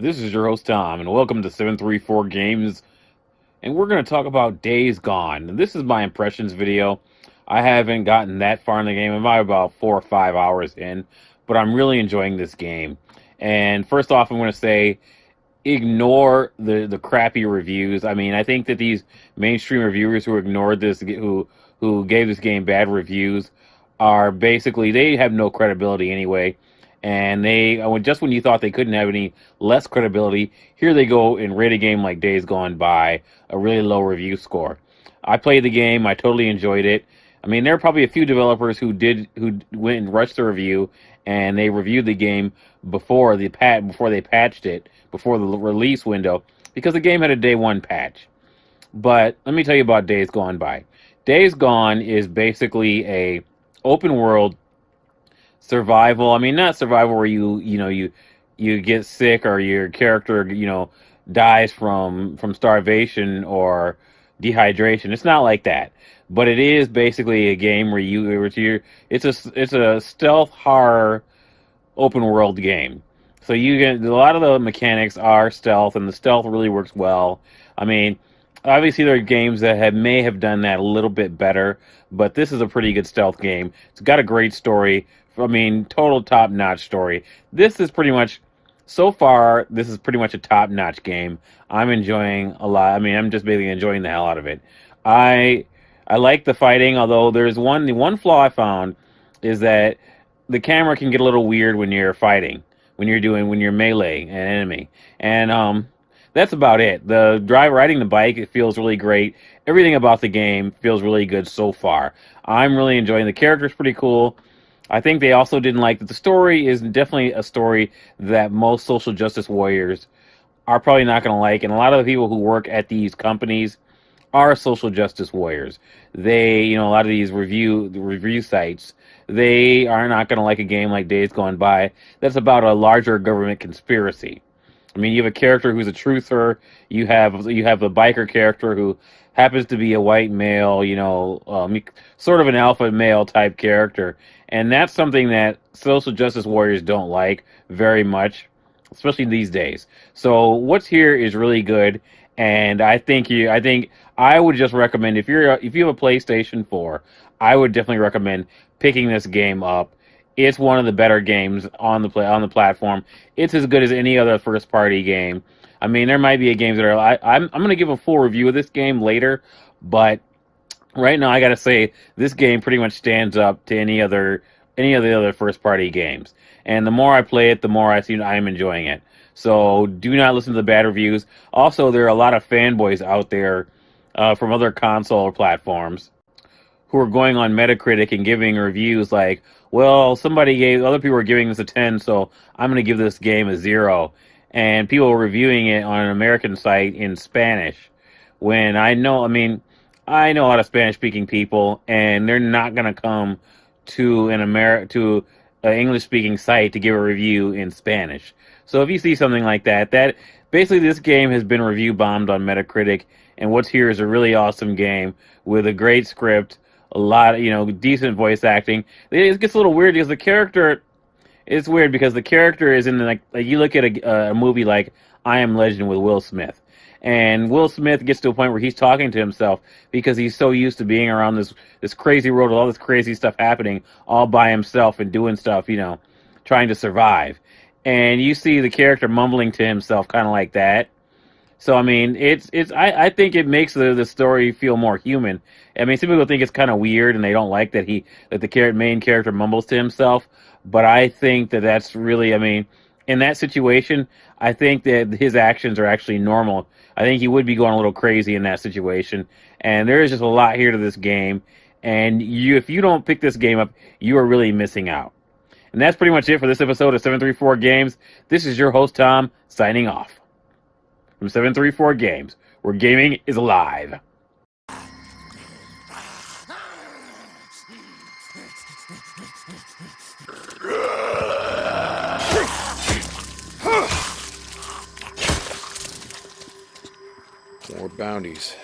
This is your host Tom, and welcome to 734 Games. And we're going to talk about Days Gone. And this is my impressions video. I haven't gotten that far in the game. I'm about 4 or 5 hours in, but I'm really enjoying this game. And first off, I'm going to say, ignore the crappy reviews. I mean, I think that these mainstream reviewers who ignored this, who gave this game bad reviews, are basically, they have no credibility anyway. And just when you thought they couldn't have any less credibility, here they go and rate a game like Days Gone by a really low review score. I played the game. I totally enjoyed it. I mean, there are probably a few developers who went and rushed the review, and they reviewed the game before they patched it, before the release window, because the game had a day one patch. But let me tell you about Days Gone by. Days Gone is basically a open world survival. I mean, not survival where you get sick or your character dies from starvation or dehydration. It's not like that, but it is basically a game where it's a stealth horror open world game. So you get a lot of the mechanics are stealth, and the stealth really works well. I mean, obviously there are games that may have done that a little bit better, but this is a pretty good stealth game. It's got a great story. I mean, total top-notch story. This is pretty much a top-notch game. I'm enjoying a lot. I mean, I'm just basically enjoying the hell out of it. I like the fighting, although the one flaw I found is that the camera can get a little weird when you're fighting, when you're melee an enemy. And that's about it. Riding the bike, it feels really great. Everything about the game feels really good so far. I'm really enjoying the characters. Pretty cool. I think they also didn't like that the story is definitely a story that most social justice warriors are probably not going to like, and a lot of the people who work at these companies are social justice warriors. A lot of these review sites, they are not going to like a game like Days Gone by that's about a larger government conspiracy. I mean, you have a character who's a truther. You have a biker character who happens to be a white male, sort of an alpha male type character. And that's something that social justice warriors don't like very much, especially these days. So what's here is really good, and I think I would just recommend, if you have a PlayStation 4, I would definitely recommend picking this game up. It's one of the better games on the platform. It's as good as any other first party game. I mean, there might be games that are. I'm going to give a full review of this game later, but right now I got to say this game pretty much stands up to any of the other first party games. And the more I play it, the more I am enjoying it. So do not listen to the bad reviews. Also, there are a lot of fanboys out there from other console platforms who are going on Metacritic and giving reviews like, well, other people are giving this a 10, so I'm going to give this game a 0. And people are reviewing it on an American site in Spanish. When I know a lot of Spanish-speaking people, and they're not going to come to an English-speaking site to give a review in Spanish. So if you see something like that basically this game has been review bombed on Metacritic, and what's here is a really awesome game with a great script, a lot of, decent voice acting. It gets a little weird because the character is in you look at a movie like I Am Legend with Will Smith. And Will Smith gets to a point where he's talking to himself because he's so used to being around this crazy world with all this crazy stuff happening all by himself and doing stuff, trying to survive. And you see the character mumbling to himself kind of like that. So, I mean, I think it makes the story feel more human. I mean, some people think it's kind of weird and they don't like that the main character mumbles to himself. But I think that's really, in that situation, I think that his actions are actually normal. I think he would be going a little crazy in that situation. And there is just a lot here to this game. And if you don't pick this game up, you are really missing out. And that's pretty much it for this episode of 734 Games. This is your host, Tom, signing off from 734 Games, where gaming is alive. More bounties.